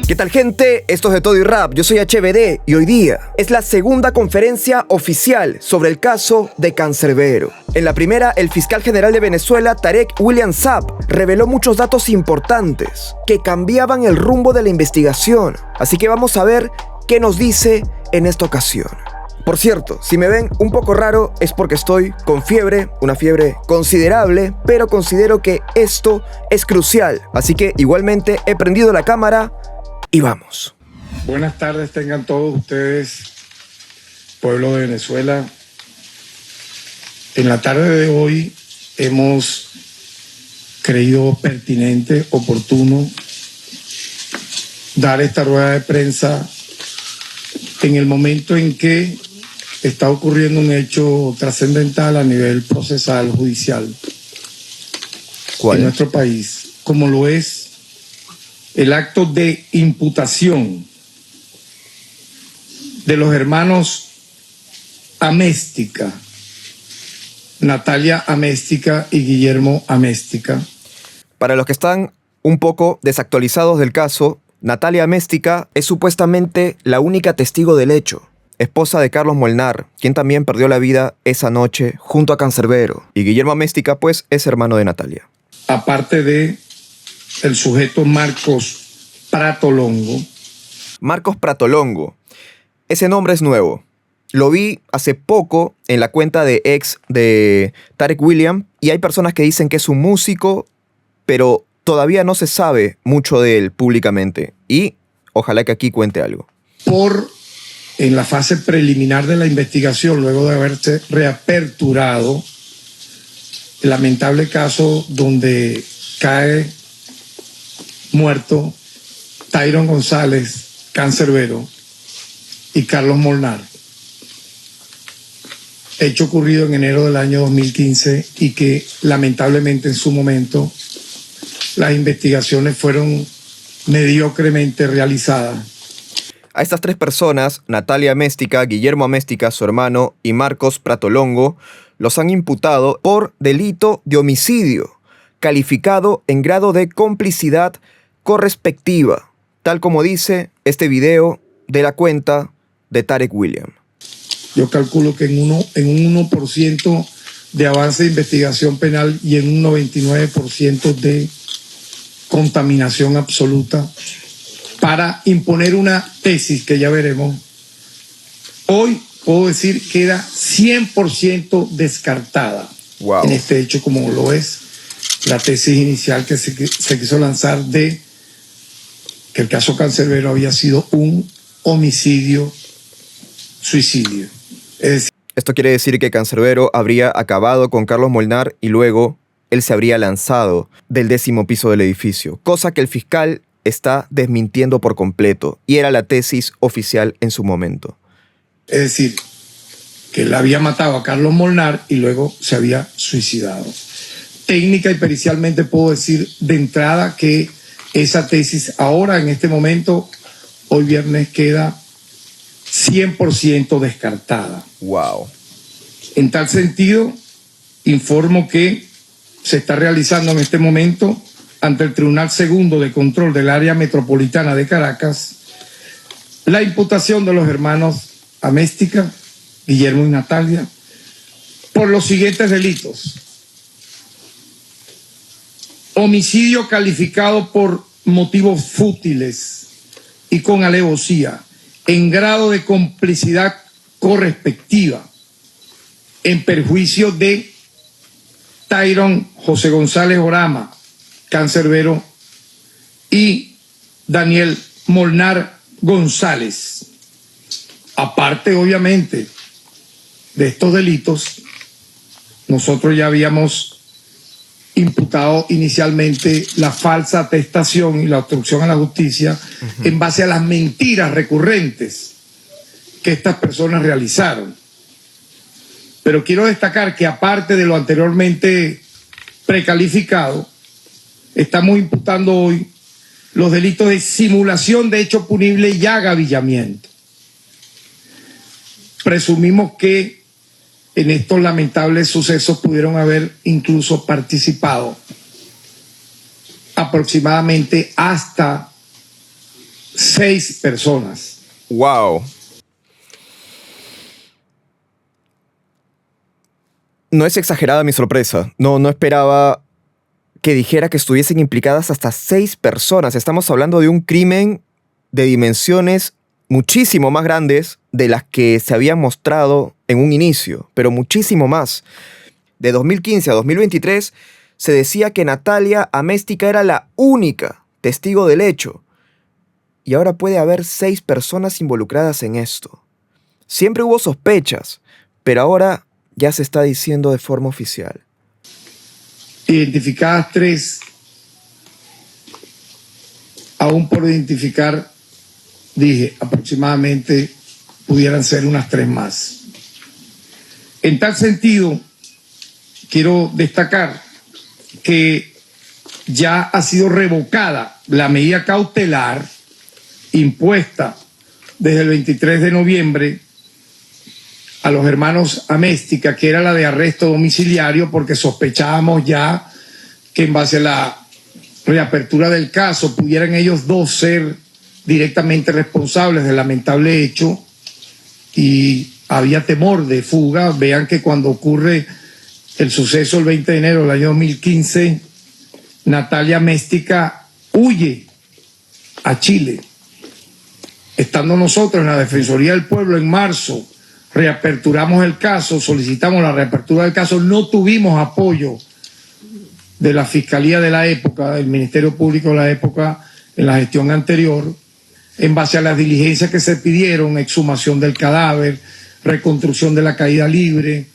¿Qué tal, gente? Esto es De Todo y Rap, yo soy HBD y hoy día es la segunda conferencia oficial sobre el caso de Cancerbero. En la primera, el fiscal general de Venezuela, Tarek William Saab, reveló muchos datos importantes que cambiaban el rumbo de la investigación. Así que vamos a ver qué nos dice en esta ocasión. Por cierto, si me ven un poco raro es porque estoy con fiebre, una fiebre considerable, pero considero que esto es crucial. Así que igualmente he prendido la cámara y vamos. Buenas tardes tengan todos ustedes, pueblo de Venezuela. En la tarde de hoy hemos creído pertinente, oportuno, dar esta rueda de prensa en el momento en que está ocurriendo un hecho trascendental a nivel procesal, judicial. ¿Cuál? En nuestro país, como lo es el acto de imputación de los hermanos Améstica, Natalia Améstica y Guillermo Améstica. Para los que están un poco desactualizados del caso, Natalia Améstica es supuestamente la única testigo del hecho, esposa de Carlos Molnar, quien también perdió la vida esa noche junto a Cancerbero. Y Guillermo Améstica, pues, es hermano de Natalia. Aparte de el sujeto Marcos Pratolongo. Marcos Pratolongo. Ese nombre es nuevo. Lo vi hace poco en la cuenta de ex de Tarek William y hay personas que dicen que es un músico, pero todavía no se sabe mucho de él públicamente. Y ojalá que aquí cuente algo. En la fase preliminar de la investigación, luego de haberse reaperturado el lamentable caso donde cae muerto Tyron González, Cancerbero, y Carlos Molnar, hecho ocurrido en enero del año 2015 y que lamentablemente en su momento las investigaciones fueron mediocremente realizadas. A estas tres personas, Natalia Améstica, Guillermo Améstica, su hermano, y Marcos Pratolongo, los han imputado por delito de homicidio, calificado en grado de complicidad correspectiva, tal como dice este video de la cuenta de Tarek William. Yo calculo que en un 1% de avance de investigación penal y en un 99% de contaminación absoluta para imponer una tesis que ya veremos. Hoy puedo decir que queda 100% descartada. Wow. En este hecho, como lo es la tesis inicial que se quiso lanzar de que el caso Cancerbero había sido un homicidio-suicidio. Es decir, esto quiere decir que Cancerbero habría acabado con Carlos Molnar y luego él se habría lanzado del 10º piso del edificio, cosa que el fiscal está desmintiendo por completo y era la tesis oficial en su momento. Es decir, que él había matado a Carlos Molnar y luego se había suicidado. Técnica y pericialmente puedo decir de entrada que esa tesis ahora, en este momento, hoy viernes, queda 100% descartada. Wow. En tal sentido, informo que se está realizando en este momento ante el Tribunal Segundo de Control del Área Metropolitana de Caracas la imputación de los hermanos Améstica, Guillermo y Natalia, por los siguientes delitos: homicidio calificado por motivos fútiles y con alevosía, en grado de complicidad correspectiva, en perjuicio de Tyron José González Orama, Cancerbero, y Daniel Molnar González. Aparte, obviamente, de estos delitos, nosotros ya habíamos imputado inicialmente la falsa atestación y la obstrucción a la justicia en base a las mentiras recurrentes que estas personas realizaron. Pero quiero destacar que aparte de lo anteriormente precalificado, estamos imputando hoy los delitos de simulación de hecho punible y agavillamiento. Presumimos que en estos lamentables sucesos pudieron haber incluso participado aproximadamente hasta 6 personas. ¡Wow! No es exagerada mi sorpresa. No esperaba que dijera que estuviesen implicadas hasta 6 personas. Estamos hablando de un crimen de dimensiones muchísimo más grandes de las que se habían mostrado en un inicio, pero muchísimo más. De 2015 a 2023 se decía que Natalia Améstica era la única testigo del hecho. Y ahora puede haber 6 personas involucradas en esto. Siempre hubo sospechas, pero ahora ya se está diciendo de forma oficial. Identificadas 3, aún por identificar, dije, aproximadamente pudieran ser unas 3 más. En tal sentido, quiero destacar que ya ha sido revocada la medida cautelar impuesta desde el 23 de noviembre a los hermanos Améstica, que era la de arresto domiciliario, porque sospechábamos ya que en base a la reapertura del caso pudieran ellos dos ser directamente responsables del lamentable hecho y había temor de fuga. Vean que cuando ocurre el suceso el 20 de enero del año 2015, Natalia Améstica huye a Chile. Estando nosotros en la Defensoría del Pueblo en marzo, reaperturamos el caso, solicitamos la reapertura del caso, no tuvimos apoyo de la Fiscalía de la época, del Ministerio Público de la época, en la gestión anterior, en base a las diligencias que se pidieron, exhumación del cadáver, reconstrucción de la caída libre.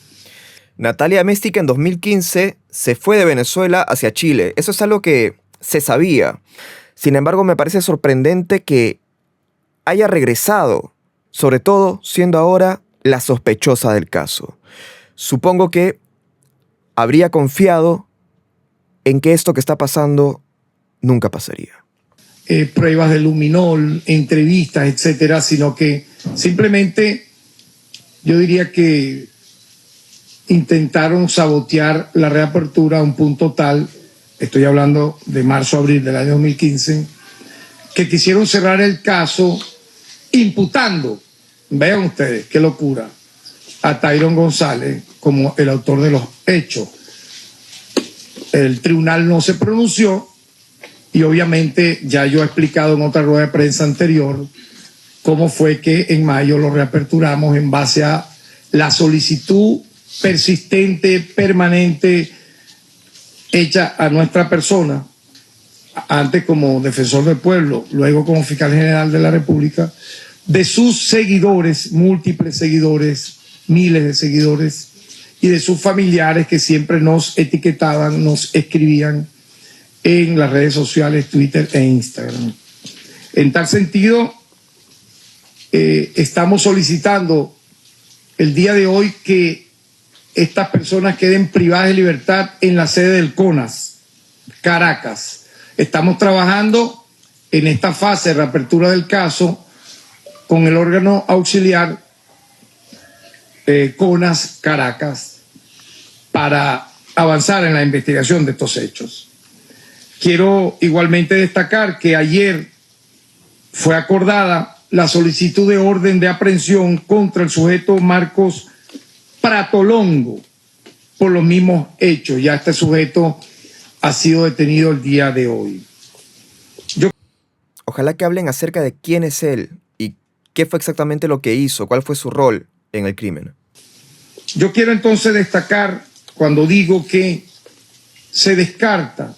Natalia Améstica en 2015 se fue de Venezuela hacia Chile. Eso es algo que se sabía. Sin embargo, me parece sorprendente que haya regresado, sobre todo siendo ahora la sospechosa del caso. Supongo que habría confiado en que esto que está pasando nunca pasaría. Pruebas de luminol, entrevistas, etcétera, sino que simplemente yo diría que intentaron sabotear la reapertura a un punto tal, estoy hablando de marzo-abril del año 2015, que quisieron cerrar el caso imputando, vean ustedes qué locura, a Tyrone González como el autor de los hechos. El tribunal no se pronunció y obviamente ya yo he explicado en otra rueda de prensa anterior cómo fue que en mayo lo reaperturamos en base a la solicitud persistente, permanente, hecha a nuestra persona, antes como defensor del pueblo, luego como fiscal general de la República, de sus seguidores, múltiples seguidores, miles de seguidores, y de sus familiares que siempre nos etiquetaban, nos escribían en las redes sociales, Twitter e Instagram. En tal sentido, estamos solicitando el día de hoy que estas personas queden privadas de libertad en la sede del CONAS, Caracas. Estamos trabajando en esta fase de reapertura del caso con el órgano auxiliar CONAS Caracas para avanzar en la investigación de estos hechos. Quiero igualmente destacar que ayer fue acordada la solicitud de orden de aprehensión contra el sujeto Marcos Pratolongo por los mismos hechos. Ya este sujeto ha sido detenido el día de hoy. Ojalá que hablen acerca de quién es él y qué fue exactamente lo que hizo, cuál fue su rol en el crimen. Yo quiero entonces destacar cuando digo que se descarta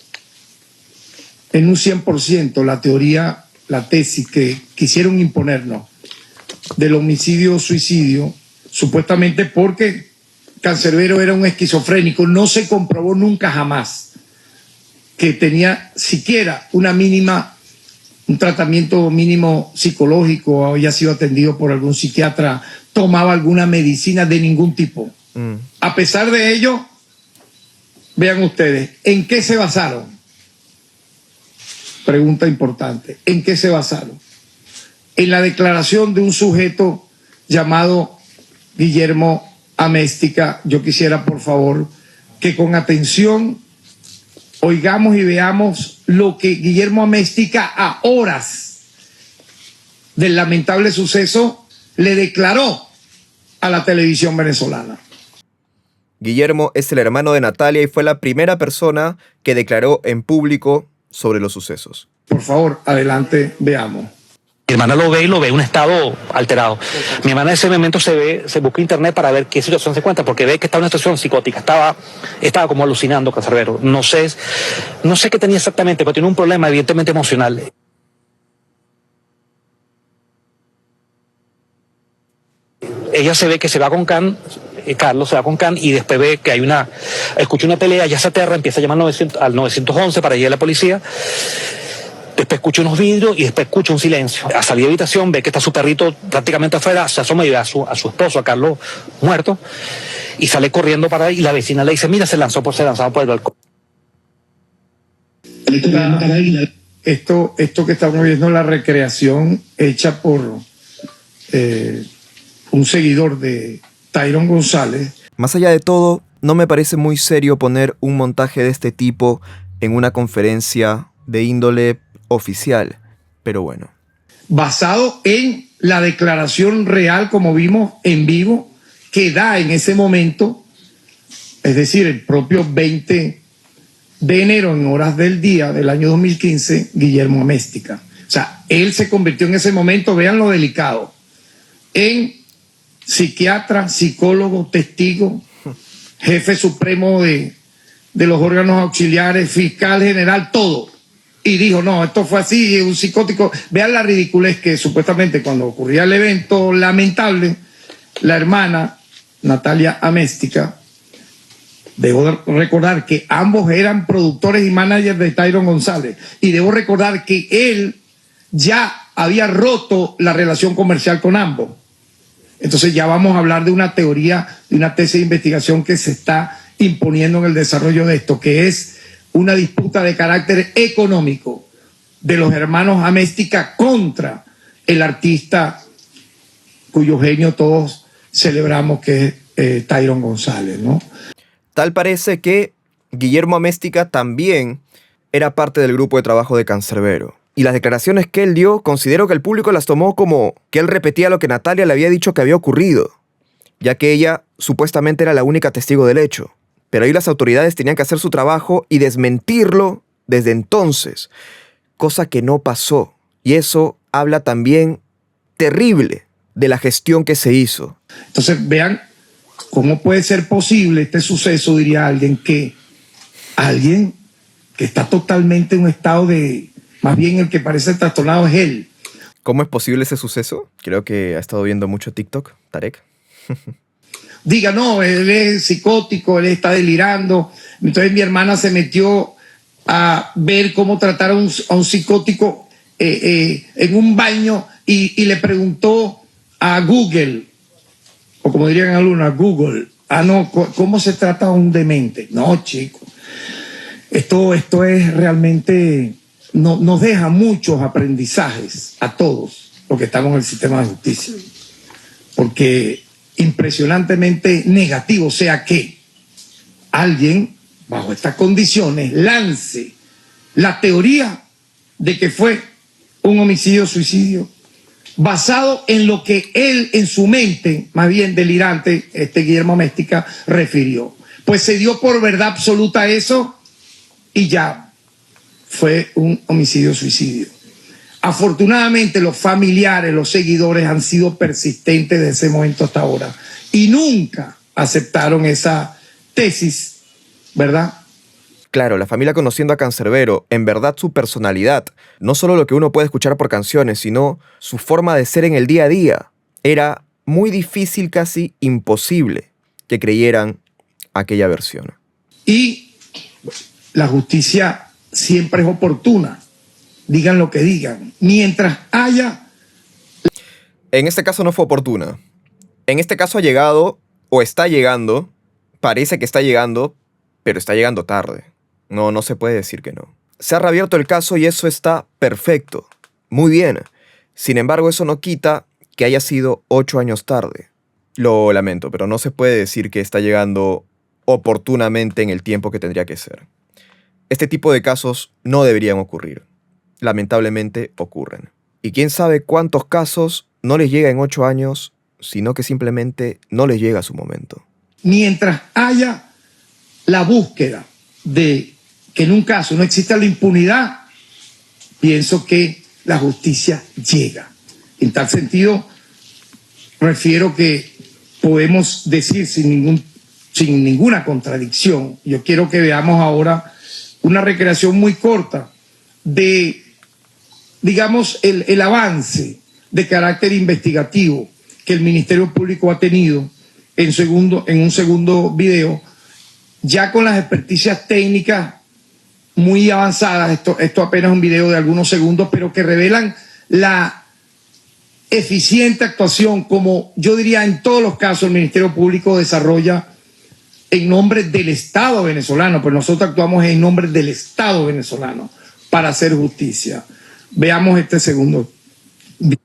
en un 100% la teoría, la tesis que quisieron imponernos del homicidio-suicidio, supuestamente porque Cancerbero era un esquizofrénico. No se comprobó nunca jamás que tenía siquiera un tratamiento mínimo psicológico, o haya sido atendido por algún psiquiatra, tomaba alguna medicina de ningún tipo. A pesar de ello, vean ustedes, ¿en qué se basaron? Pregunta importante, ¿en qué se basaron? En la declaración de un sujeto llamado Guillermo Améstica. Yo quisiera, por favor, que con atención oigamos y veamos lo que Guillermo Améstica, a horas del lamentable suceso, le declaró a la televisión venezolana. Guillermo es el hermano de Natalia y fue la primera persona que declaró en público sobre los sucesos. Por favor, adelante, veamos. Mi hermana lo ve y lo ve en un estado alterado. Mi hermana en ese momento se busca internet para ver qué situación se encuentra, porque ve que está en una situación psicótica. Estaba como alucinando, Cancerbero. No sé qué tenía exactamente, pero tiene un problema evidentemente emocional. Ella se ve que se va con Carlos se va con Can y después ve que escucha una pelea, ya se aterra, empieza a llamar al 911 para llegar a la policía. Después escucha unos vidrios y después escucha un silencio. A salir de habitación ve que está su perrito prácticamente afuera, se asoma y ve a su esposo, a Carlos, muerto, y sale corriendo para ahí y la vecina le dice, mira, se lanzaba por el balcón. Esto que estamos viendo es la recreación hecha por un seguidor de Tyron González. Más allá de todo, no me parece muy serio poner un montaje de este tipo en una conferencia de índole oficial, pero bueno. Basado en la declaración real, como vimos en vivo, que da en ese momento, es decir, el propio 20 de enero, en horas del día del año 2015, Guillermo Améstica. O sea, él se convirtió en ese momento, vean lo delicado, en psiquiatra, psicólogo, testigo, jefe supremo de los órganos auxiliares, fiscal general, todo. Y dijo, no, esto fue así, un psicótico. Vean la ridiculez que supuestamente cuando ocurría el evento lamentable, la hermana Natalia Améstica, debo recordar que ambos eran productores y managers de Tyron González. Y debo recordar que él ya había roto la relación comercial con ambos. Entonces ya vamos a hablar de una teoría, de una tesis de investigación que se está imponiendo en el desarrollo de esto, que es una disputa de carácter económico de los hermanos Améstica contra el artista cuyo genio todos celebramos, que es Tyron González, ¿no? Tal parece que Guillermo Améstica también era parte del grupo de trabajo de Cancerbero. Y las declaraciones que él dio, considero que el público las tomó como que él repetía lo que Natalia le había dicho que había ocurrido, ya que ella supuestamente era la única testigo del hecho. Pero ahí las autoridades tenían que hacer su trabajo y desmentirlo desde entonces, cosa que no pasó. Y eso habla también terrible de la gestión que se hizo. Entonces vean cómo puede ser posible este suceso, diría alguien que está totalmente en un estado de... Más bien el que parece trastornado es él. ¿Cómo es posible ese suceso? Creo que ha estado viendo mucho TikTok, Tarek. Diga, no, él es psicótico, él está delirando. Entonces mi hermana se metió a ver cómo tratar a un psicótico en un baño y le preguntó a Google, o como dirían algunos, a Google, ¿cómo se trata a un demente? No, chico, esto es realmente... nos deja muchos aprendizajes a todos los que estamos en el sistema de justicia, porque impresionantemente negativo, o sea, que alguien bajo estas condiciones lance la teoría de que fue un homicidio-suicidio basado en lo que él en su mente, más bien delirante, Guillermo Améstica, refirió. Pues se dio por verdad absoluta eso y ya fue un homicidio-suicidio. Afortunadamente los familiares, los seguidores han sido persistentes desde ese momento hasta ahora y nunca aceptaron esa tesis, ¿verdad? Claro, la familia conociendo a Cancerbero, en verdad su personalidad, no solo lo que uno puede escuchar por canciones, sino su forma de ser en el día a día, era muy difícil, casi imposible, que creyeran aquella versión. Y la justicia siempre es oportuna, digan lo que digan, mientras haya... En este caso no fue oportuna. En este caso ha llegado, o está llegando, parece que está llegando, pero está llegando tarde. No se puede decir que no. Se ha reabierto el caso y eso está perfecto, muy bien. Sin embargo, eso no quita que haya sido 8 años tarde. Lo lamento, pero no se puede decir que está llegando oportunamente en el tiempo que tendría que ser. Este tipo de casos no deberían ocurrir. Lamentablemente ocurren. Y quién sabe cuántos casos no les llega en 8 años, sino que simplemente no les llega a su momento. Mientras haya la búsqueda de que en un caso no exista la impunidad, pienso que la justicia llega. En tal sentido, refiero que podemos decir sin ninguna contradicción, yo quiero que veamos ahora una recreación muy corta de, digamos, el avance de carácter investigativo que el Ministerio Público ha tenido en un segundo video, ya con las experticias técnicas muy avanzadas. Esto apenas es un video de algunos segundos, pero que revelan la eficiente actuación, como yo diría en todos los casos el Ministerio Público desarrolla en nombre del Estado venezolano, pero nosotros actuamos en nombre del Estado venezolano para hacer justicia. Veamos este segundo video.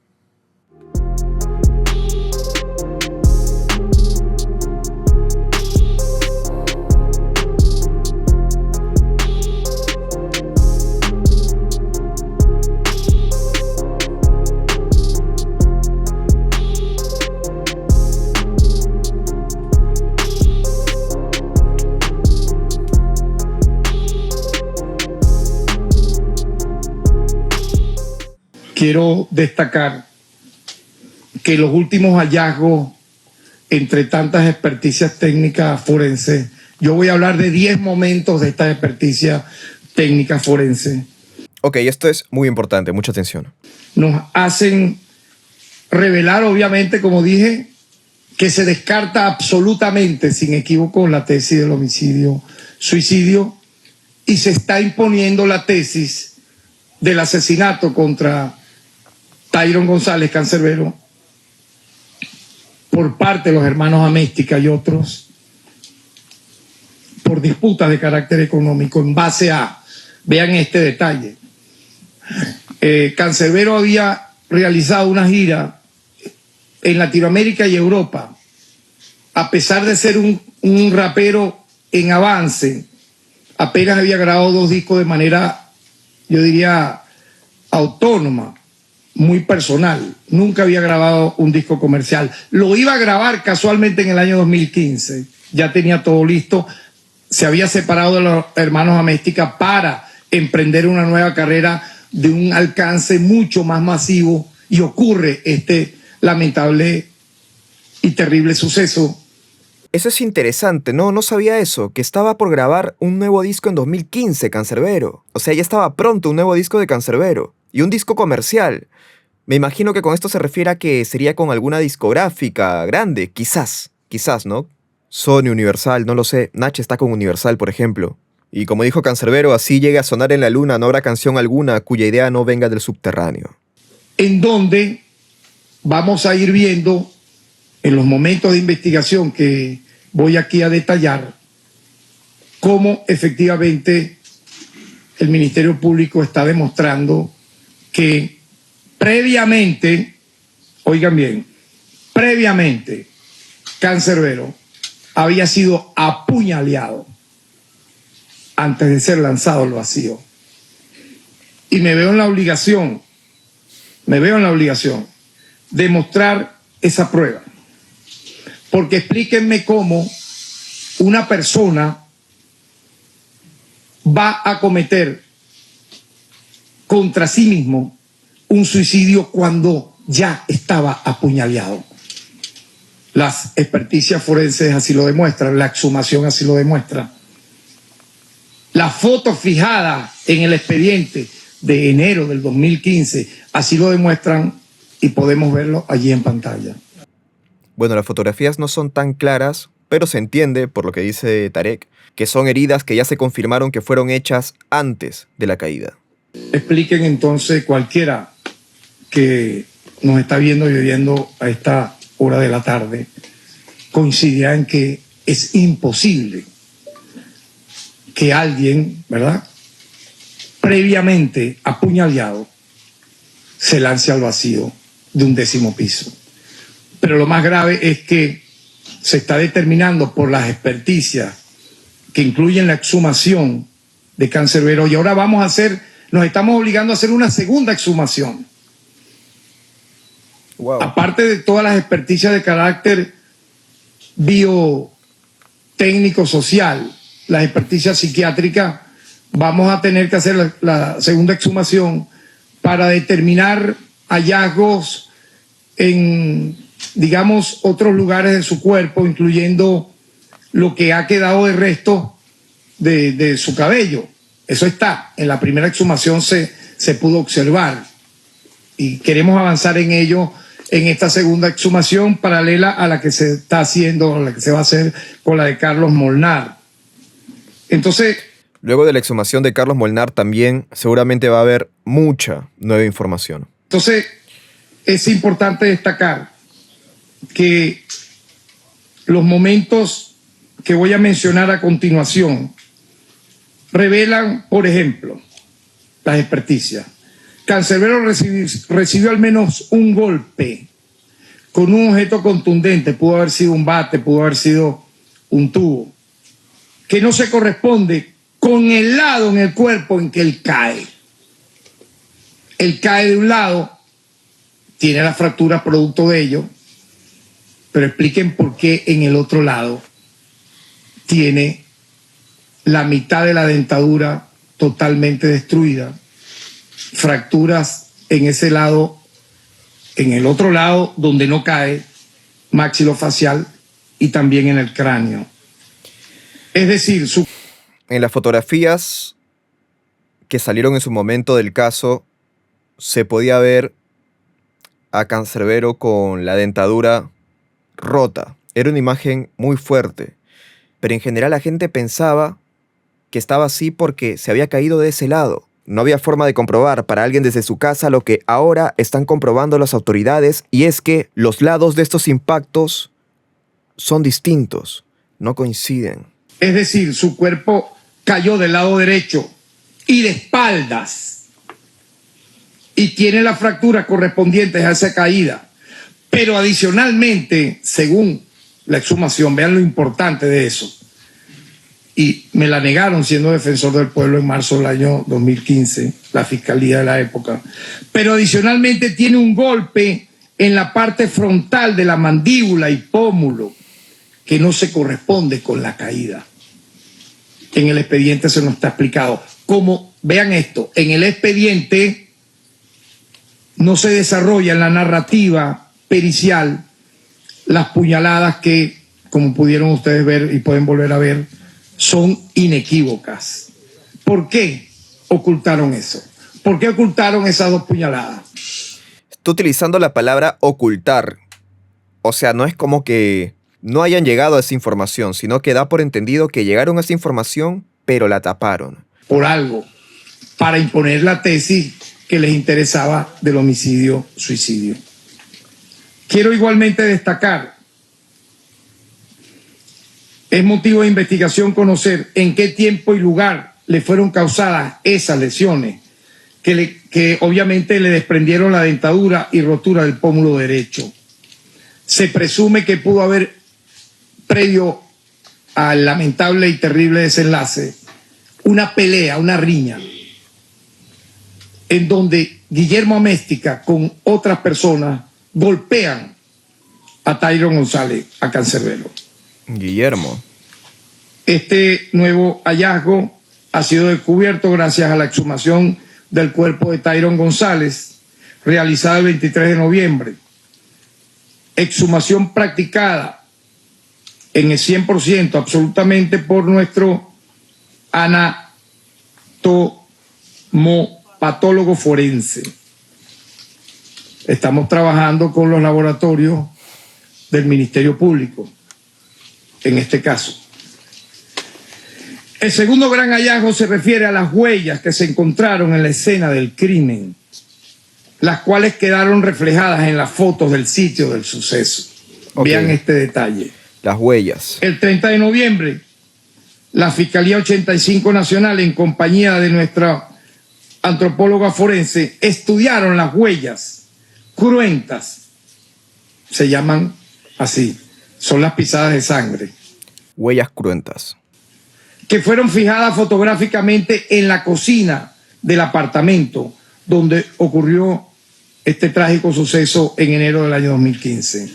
Quiero destacar que los últimos hallazgos, entre tantas experticias técnicas forenses, yo voy a hablar de 10 momentos de estas experticias técnicas forenses. Ok, esto es muy importante, mucha atención. Nos hacen revelar, obviamente, como dije, que se descarta absolutamente, sin equívoco, la tesis del homicidio-suicidio y se está imponiendo la tesis del asesinato contra Tayron González Cancerbero por parte de los hermanos Améstica y otros por disputas de carácter económico en base a, vean este detalle, Cancerbero había realizado una gira en Latinoamérica y Europa, a pesar de ser un rapero en avance, apenas había grabado 2 discos de manera, yo diría, autónoma, muy personal. Nunca había grabado un disco comercial. Lo iba a grabar casualmente en el año 2015. Ya tenía todo listo. Se había separado de los hermanos Améstica para emprender una nueva carrera de un alcance mucho más masivo, y ocurre este lamentable y terrible suceso. Eso es interesante, no sabía eso, que estaba por grabar un nuevo disco en 2015, Cancerbero. O sea, ya estaba pronto un nuevo disco de Cancerbero. Y un disco comercial. Me imagino que con esto se refiere a que sería con alguna discográfica grande, quizás, ¿no? Sony, Universal, no lo sé. Nach está con Universal, por ejemplo. Y como dijo Cancerbero, así llegue a sonar en la luna, no habrá canción alguna cuya idea no venga del subterráneo. En donde vamos a ir viendo, en los momentos de investigación que voy aquí a detallar, cómo efectivamente el Ministerio Público está demostrando que previamente, oigan bien, previamente Cancerbero había sido apuñaleado antes de ser lanzado al vacío. Y me veo en la obligación de mostrar esa prueba. Porque explíquenme cómo una persona va a cometer contra sí mismo un suicidio cuando ya estaba apuñaleado. Las experticias forenses así lo demuestran, la exhumación así lo demuestra. Las fotos fijadas en el expediente de enero del 2015 así lo demuestran y podemos verlo allí en pantalla. Bueno, las fotografías no son tan claras, pero se entiende, por lo que dice Tarek, que son heridas que ya se confirmaron que fueron hechas antes de la caída. Expliquen entonces, cualquiera que nos está viendo y oyendo a esta hora de la tarde, coincidirá en que es imposible que alguien, ¿verdad?, previamente apuñaleado, se lance al vacío de un 10º piso. Pero lo más grave es que se está determinando por las experticias que incluyen la exhumación de Cancerbero, y ahora nos estamos obligando a hacer una segunda exhumación Wow. Aparte de todas las experticias de carácter biotécnico social, las experticias psiquiátricas, vamos a tener que hacer la segunda exhumación para determinar hallazgos en, digamos, otros lugares de su cuerpo, incluyendo lo que ha quedado de resto de su cabello. Eso está, en la primera exhumación se pudo observar y queremos avanzar en ello en esta segunda exhumación paralela a la que se está haciendo, a la que se va a hacer con la de Carlos Molnar. Entonces, luego de la exhumación de Carlos Molnar también seguramente va a haber mucha nueva información. Entonces, es importante destacar que los momentos que voy a mencionar a continuación revelan, por ejemplo, las experticias. Cancerbero recibió al menos un golpe con un objeto contundente, pudo haber sido un bate, pudo haber sido un tubo, que no se corresponde con el lado en el cuerpo en que él cae. Él cae de un lado, tiene la fractura producto de ello, pero expliquen por qué en el otro lado tiene la mitad de la dentadura totalmente destruida, fracturas en ese lado, en el otro lado donde no cae, maxilofacial y también en el cráneo. Es decir, en las fotografías que salieron en su momento del caso, se podía ver a Cancerbero con la dentadura rota. Era una imagen muy fuerte, pero en general la gente pensaba que estaba así porque se había caído de ese lado. No había forma de comprobar para alguien desde su casa lo que ahora están comprobando las autoridades, y es que los lados de estos impactos son distintos, no coinciden. Es decir, su cuerpo cayó del lado derecho y de espaldas y tiene la fractura correspondiente a esa caída. Pero adicionalmente, según la exhumación, vean lo importante de eso, y me la negaron siendo defensor del pueblo en marzo del año 2015, la fiscalía de la época, pero adicionalmente tiene un golpe en la parte frontal de la mandíbula y pómulo que no se corresponde con la caída. En el expediente se nos está explicado. Como, vean esto, en el expediente no se desarrolla en la narrativa pericial las puñaladas que, como pudieron ustedes ver y pueden volver a ver, son inequívocas. ¿Por qué ocultaron eso? ¿Por qué ocultaron esas dos puñaladas? Está utilizando la palabra ocultar. O sea, no es como que no hayan llegado a esa información, sino que da por entendido que llegaron a esa información, pero la taparon. Por algo, para imponer la tesis que les interesaba del homicidio-suicidio. Quiero igualmente destacar, es motivo de investigación conocer en qué tiempo y lugar le fueron causadas esas lesiones que obviamente le desprendieron la dentadura y rotura del pómulo derecho. Se presume que pudo haber, previo al lamentable y terrible desenlace, una pelea, una riña, en donde Guillermo Améstica con otras personas golpean a Tyron González, a Cancerbero. Guillermo. Este nuevo hallazgo ha sido descubierto gracias a la exhumación del cuerpo de Tyron González, realizada el 23 de noviembre. Exhumación practicada en el 100% absolutamente por nuestro anatomopatólogo forense. Estamos trabajando con los laboratorios del Ministerio Público, en este caso. El segundo gran hallazgo se refiere a las huellas que se encontraron en la escena del crimen, las cuales quedaron reflejadas en las fotos del sitio del suceso. Okay. Vean este detalle. Las huellas. El 30 de noviembre, la Fiscalía 85 Nacional, en compañía de nuestra antropóloga forense, estudiaron las huellas cruentas, se llaman así, son las pisadas de sangre. Huellas cruentas. Que fueron fijadas fotográficamente en la cocina del apartamento donde ocurrió este trágico suceso en enero del año 2015.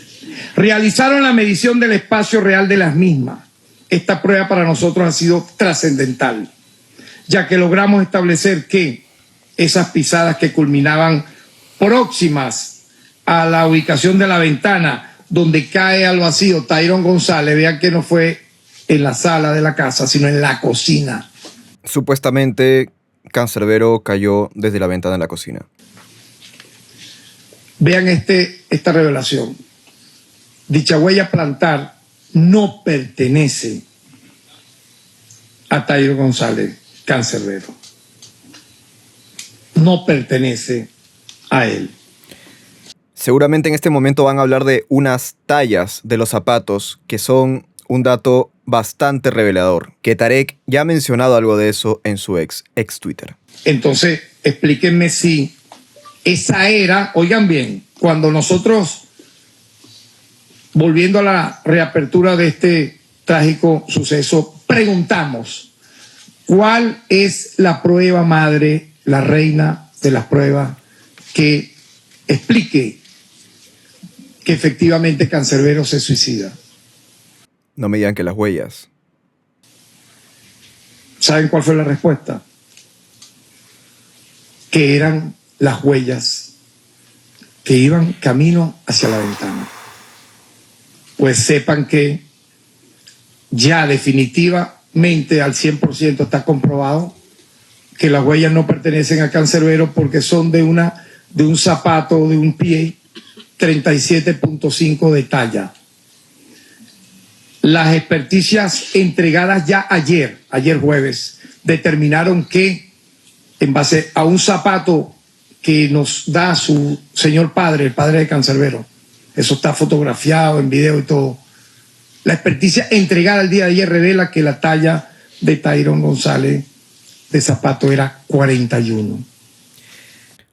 Realizaron la medición del espacio real de las mismas. Esta prueba para nosotros ha sido trascendental, ya que logramos establecer que esas pisadas que culminaban próximas a la ubicación de la ventana donde cae al vacío Tyrone González, vean que no fue en la sala de la casa, sino en la cocina. Supuestamente, Cancerbero cayó desde la ventana en la cocina. Vean esta revelación. Dicha huella plantar no pertenece a Tyrone González Cancerbero. No pertenece a él. Seguramente en este momento van a hablar de unas tallas de los zapatos que son un dato bastante revelador, que Tarek ya ha mencionado algo de eso en su ex Twitter. Entonces, explíquenme si esa era, oigan bien, cuando nosotros, volviendo a la reapertura de este trágico suceso, preguntamos, ¿cuál es la prueba madre, la reina de las pruebas, que explique que efectivamente Cancerbero se suicida? No me digan que las huellas. ¿Saben cuál fue la respuesta? Que eran las huellas que iban camino hacia la ventana. Pues sepan que ya definitivamente al 100% está comprobado que las huellas no pertenecen a Cancerbero porque son de un zapato, de un pie 37.5 de talla. Las experticias entregadas ya ayer jueves, determinaron que en base a un zapato que nos da su señor padre, el padre de Cancerbero, eso está fotografiado en video y todo, la experticia entregada el día de ayer revela que la talla de Tyrone González de zapato era 41.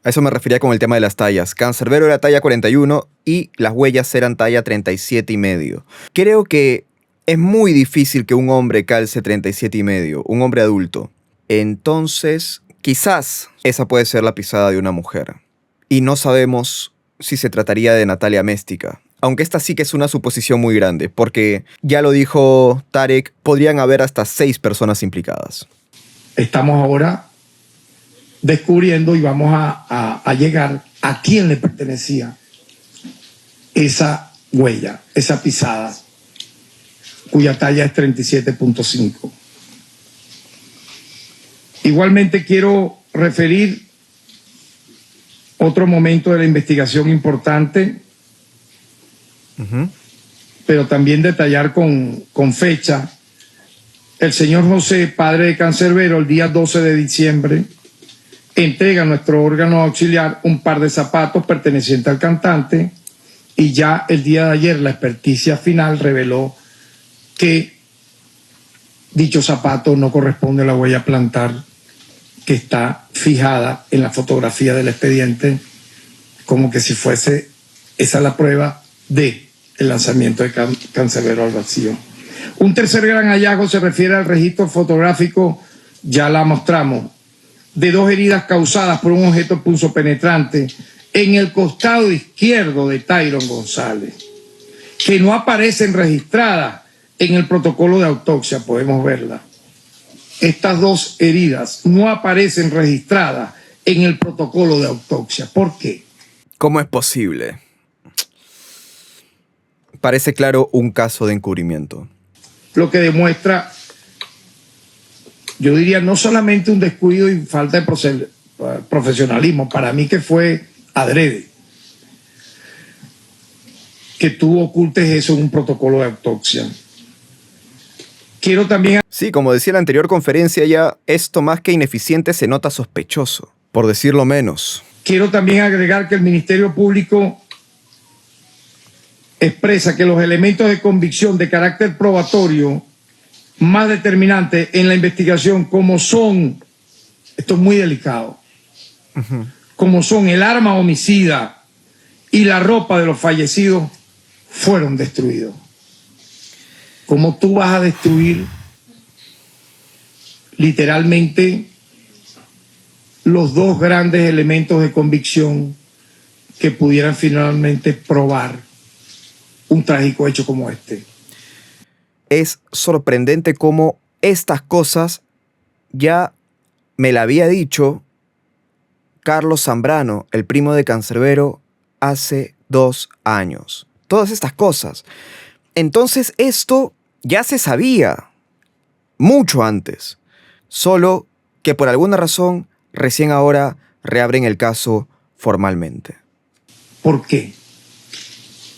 A eso me refería con el tema de las tallas. Cancerbero era talla 41 y las huellas eran talla 37,5. Creo que es muy difícil que un hombre calce 37,5, un hombre adulto. Entonces, quizás esa puede ser la pisada de una mujer. Y no sabemos si se trataría de Natalia Méstica. Aunque esta sí que es una suposición muy grande, porque ya lo dijo Tarek, podrían haber hasta 6 personas implicadas. Estamos ahora descubriendo y vamos a llegar a quién le pertenecía esa huella, esa pisada, cuya talla es 37.5. Igualmente quiero referir otro momento de la investigación importante, pero también detallar con fecha. El señor José, padre de Cancerbero, el día 12 de diciembre, entrega a nuestro órgano auxiliar un par de zapatos pertenecientes al cantante y ya el día de ayer la experticia final reveló que dicho zapato no corresponde a la huella plantar que está fijada en la fotografía del expediente, como que si fuese esa la prueba de el lanzamiento de Cancerbero al vacío. Un tercer gran hallazgo se refiere al registro fotográfico, ya la mostramos, de 2 heridas causadas por un objeto punzopenetrante en el costado izquierdo de Tyrone González, que no aparecen registradas en el protocolo de autopsia, podemos verla. Estas 2 heridas no aparecen registradas en el protocolo de autopsia. ¿Por qué? ¿Cómo es posible? Parece claro un caso de encubrimiento. Lo que demuestra, yo diría, no solamente un descuido y falta de profesionalismo, para mí que fue adrede, que tú ocultes eso en un protocolo de autopsia. Quiero también... Sí, como decía en la anterior conferencia ya, esto más que ineficiente se nota sospechoso, por decirlo menos. Quiero también agregar que el Ministerio Público expresa que los elementos de convicción de carácter probatorio más determinantes en la investigación, como son, esto es muy delicado, como son el arma homicida y la ropa de los fallecidos, fueron destruidos. ¿Cómo tú vas a destruir literalmente los 2 grandes elementos de convicción que pudieran finalmente probar un trágico hecho como este. Es sorprendente cómo estas cosas ya me la había dicho Carlos Zambrano, el primo de Cancerbero, hace 2 años. Todas estas cosas. Entonces esto ya se sabía mucho antes, solo que por alguna razón recién ahora reabren el caso formalmente. ¿Por qué?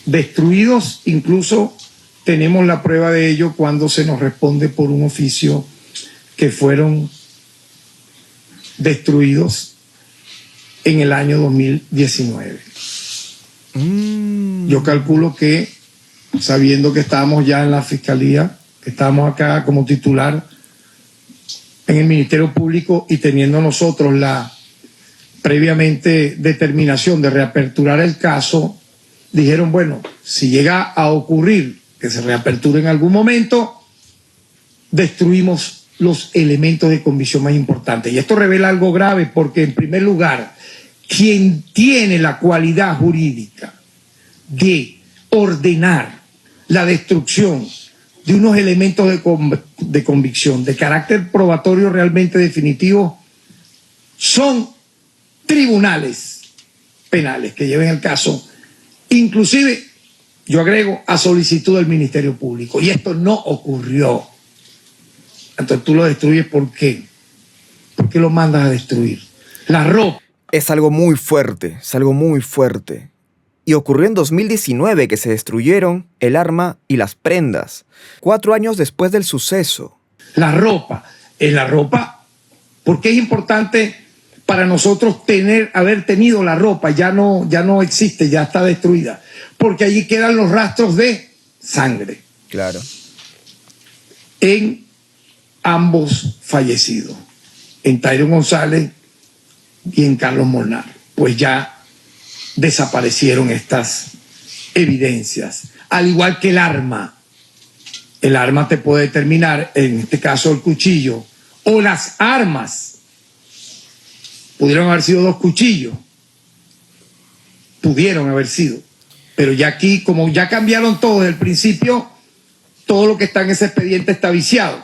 Destruidos, incluso tenemos la prueba de ello cuando se nos responde por un oficio que fueron destruidos en el año 2019. Yo calculo que, sabiendo que estábamos ya en la Fiscalía, que estábamos acá como titular en el Ministerio Público y teniendo nosotros la previamente determinación de reaperturar el caso, dijeron, bueno, si llega a ocurrir que se reaperture en algún momento, destruimos los elementos de convicción más importantes. Y esto revela algo grave porque, en primer lugar, quien tiene la cualidad jurídica de ordenar la destrucción de unos elementos de convicción de carácter probatorio realmente definitivo son tribunales penales que lleven el caso, inclusive, yo agrego, a solicitud del Ministerio Público. Y esto no ocurrió. Entonces tú lo destruyes, ¿por qué? ¿Por qué lo mandas a destruir? La ropa. Es algo muy fuerte, es algo muy fuerte. Y ocurrió en 2019 que se destruyeron el arma y las prendas, 4 años después del suceso. La ropa. En la ropa, ¿por qué es importante para nosotros haber tenido la ropa? Ya no existe, ya está destruida. Porque allí quedan los rastros de sangre. Claro. En ambos fallecidos, en Tyron González y en Carlos Molnar. Pues ya desaparecieron estas evidencias. Al igual que el arma. El arma te puede determinar, en este caso el cuchillo, o las armas. Pudieron haber sido 2 cuchillos. Pudieron haber sido. Pero ya aquí, como ya cambiaron todo desde el principio, todo lo que está en ese expediente está viciado.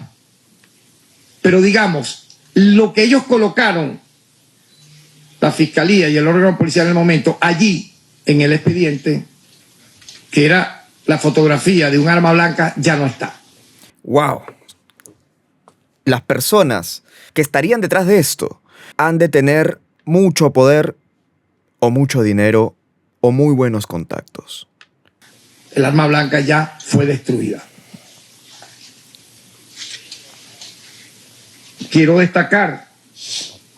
Pero digamos, lo que ellos colocaron, la Fiscalía y el órgano policial en el momento, allí en el expediente, que era la fotografía de un arma blanca, ya no está. ¡Wow! Las personas que estarían detrás de esto han de tener mucho poder o mucho dinero o muy buenos contactos. El arma blanca ya fue destruida. Quiero destacar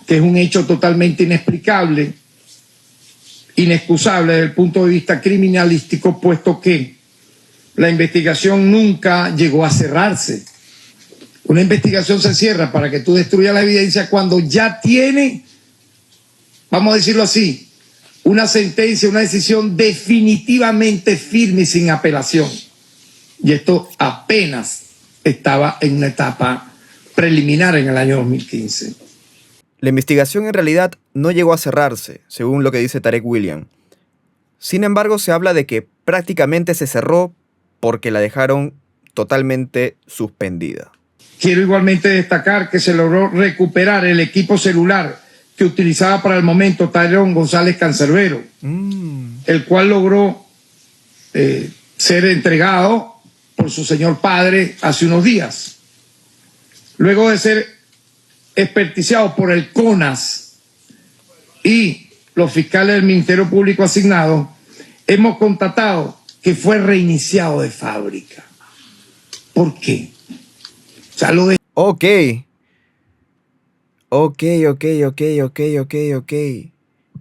que es un hecho totalmente inexplicable, inexcusable desde el punto de vista criminalístico, puesto que la investigación nunca llegó a cerrarse. Una investigación se cierra para que tú destruyas la evidencia cuando ya tiene, vamos a decirlo así, una sentencia, una decisión definitivamente firme y sin apelación. Y esto apenas estaba en una etapa preliminar en el año 2015. La investigación en realidad no llegó a cerrarse, según lo que dice Tarek William. Sin embargo, se habla de que prácticamente se cerró porque la dejaron totalmente suspendida. Quiero igualmente destacar que se logró recuperar el equipo celular que utilizaba para el momento Tyron González Cancerbero, el cual logró ser entregado por su señor padre hace unos días. Luego de ser experticiado por el CONAS y los fiscales del Ministerio Público asignados, hemos constatado que fue reiniciado de fábrica. ¿Por qué? O sea, lo de... Ok.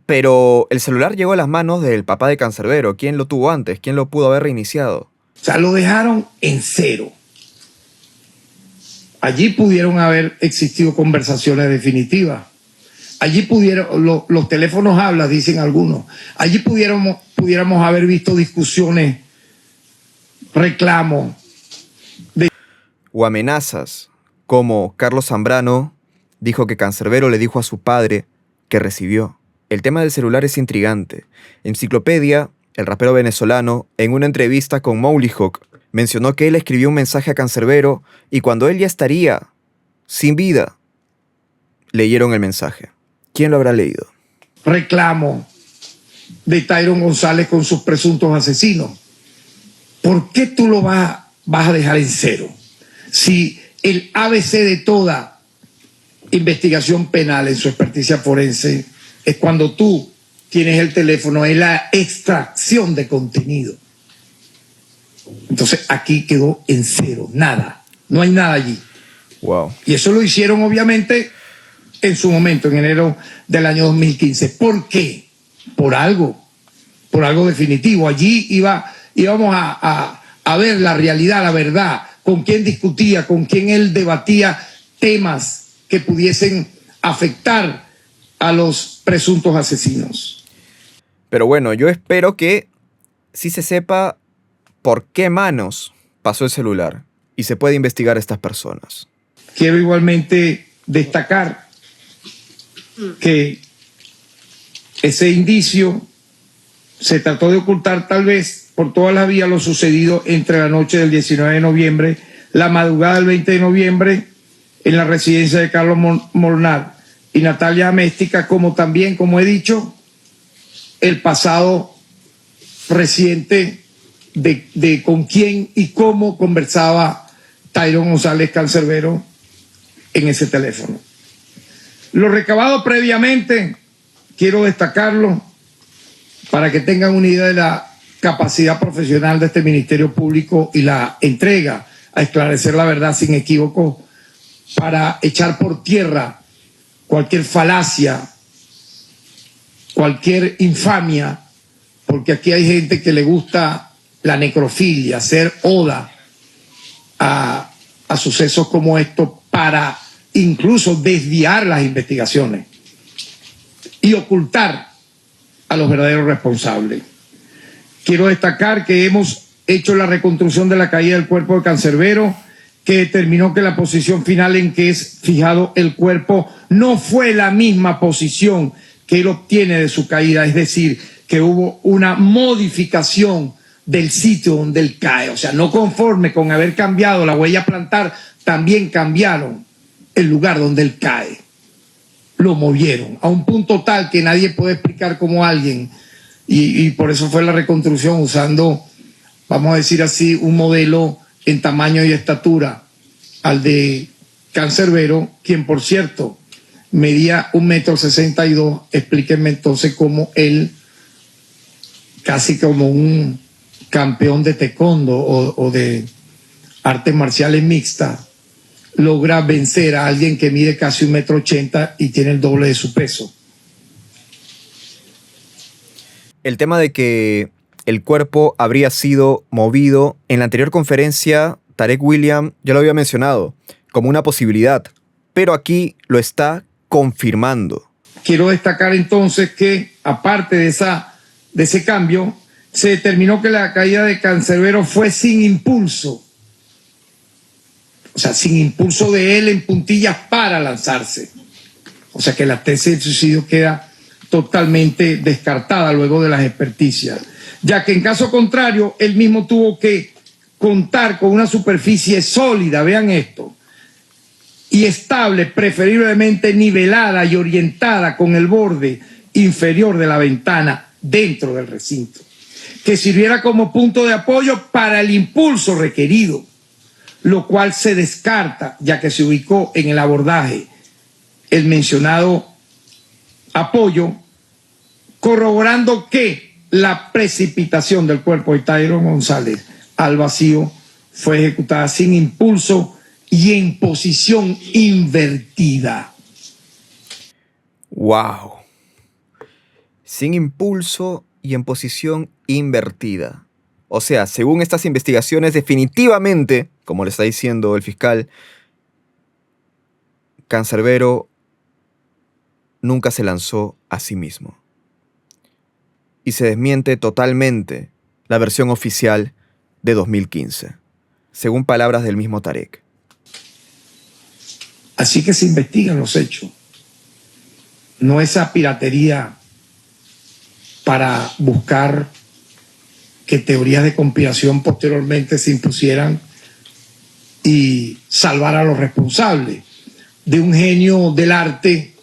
Pero el celular llegó a las manos del papá de Cancerbero. ¿Quién lo tuvo antes? ¿Quién lo pudo haber reiniciado? O sea, lo dejaron en cero. Allí pudieron haber existido conversaciones definitivas. Allí los teléfonos hablan, dicen algunos. Allí pudiéramos haber visto discusiones, reclamos. O amenazas, como Carlos Zambrano dijo que Cancerbero le dijo a su padre que recibió. El tema del celular es intrigante. Enciclopedia, el rapero venezolano, en una entrevista con Mowgli Hawk, mencionó que él escribió un mensaje a Cancerbero y cuando él ya estaría sin vida, leyeron el mensaje. ¿Quién lo habrá leído? Reclamo de Tyron González con sus presuntos asesinos. ¿Por qué tú lo vas a dejar en cero? Si el ABC de toda investigación penal en su experticia forense es cuando tú tienes el teléfono, es la extracción de contenido. Entonces aquí quedó en cero, nada, no hay nada allí. Wow. Y eso lo hicieron obviamente en su momento, en enero del año 2015. ¿Por qué? Por algo definitivo. Allí íbamos a ver la realidad, la verdad, con quién discutía, con quién él debatía temas que pudiesen afectar a los presuntos asesinos. Pero bueno, yo espero que sí se sepa por qué manos pasó el celular y se puede investigar a estas personas. Quiero igualmente destacar que ese indicio se trató de ocultar tal vez por todas las vías lo sucedido entre la noche del 19 de noviembre, la madrugada del 20 de noviembre, en la residencia de Carlos Molnar y Natalia Améstica, como también, como he dicho, el pasado reciente de con quién y cómo conversaba Tyron González Cancerbero en ese teléfono. Lo recabado previamente, quiero destacarlo para que tengan una idea de la capacidad profesional de este Ministerio Público y la entrega a esclarecer la verdad sin equívoco para echar por tierra cualquier falacia, cualquier infamia, porque aquí hay gente que le gusta la necrofilia, hacer oda a sucesos como estos para incluso desviar las investigaciones y ocultar a los verdaderos responsables. Quiero destacar que hemos hecho la reconstrucción de la caída del cuerpo de Cancerbero, que determinó que la posición final en que es fijado el cuerpo no fue la misma posición que él obtiene de su caída, es decir, que hubo una modificación del sitio donde él cae. O sea, no conforme con haber cambiado la huella plantar, también cambiaron el lugar donde él cae. Lo movieron a un punto tal que nadie puede explicar cómo alguien, y por eso fue la reconstrucción usando, vamos a decir así, un modelo en tamaño y estatura al de Cancerbero, quien por cierto medía 1,62 m. Explíquenme entonces cómo él, casi como un campeón de taekwondo o de artes marciales mixtas, logra vencer a alguien que mide casi 1,80 m y tiene el doble de su peso. El tema de que el cuerpo habría sido movido, en la anterior conferencia, Tarek William ya lo había mencionado como una posibilidad, pero aquí lo está confirmando. Quiero destacar entonces que, aparte de ese cambio, se determinó que la caída de Cancerbero fue sin impulso. O sea, sin impulso de él en puntillas para lanzarse. O sea que la tesis del suicidio queda totalmente descartada luego de las experticias, ya que en caso contrario, él mismo tuvo que contar con una superficie sólida, vean esto, y estable, preferiblemente nivelada y orientada con el borde inferior de la ventana dentro del recinto, que sirviera como punto de apoyo para el impulso requerido, lo cual se descarta, ya que se ubicó en el abordaje el mencionado apoyo, corroborando que la precipitación del cuerpo de Tyron González al vacío fue ejecutada sin impulso y en posición invertida. ¡Wow! Sin impulso y en posición invertida. O sea, según estas investigaciones, definitivamente, como le está diciendo el fiscal, Cancerbero nunca se lanzó a sí mismo. Y se desmiente totalmente la versión oficial de 2015, según palabras del mismo Tarek. Así que se investigan los hechos. No esa piratería para buscar que teorías de conspiración posteriormente se impusieran y salvar a los responsables de un genio del arte,